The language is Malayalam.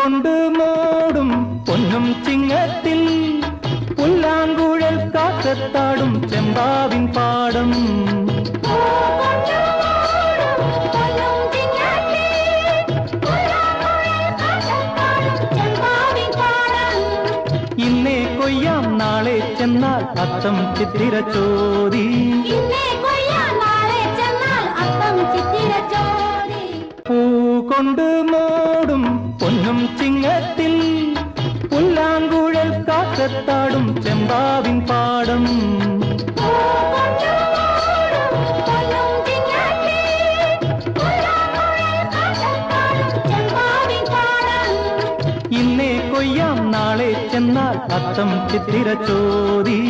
കൊണ്ട് മൂടും പൊന്നും ചിങ്ങത്തിൽ പുല്ലാങ്കുഴൽ കാറ്റത്താടും ചെമ്പാവിൻ പാടം. ഇന്നേ കൊയ്യാം നാളെ ചെന്നാൽ അത്തം ചിത്തിര ചോദി. പൂ കൊണ്ട് മൂടും പൊന്നും ചിങ്ങത്തിൽ പുല്ലാങ്കുഴൽ കാറ്റത്താടും ചെമ്പാവിൻ പാടം. ഇന്നേ കൊയ്യാം നാളെ ചെന്നാൽ അത്തം ചിത്തിര ചോദി.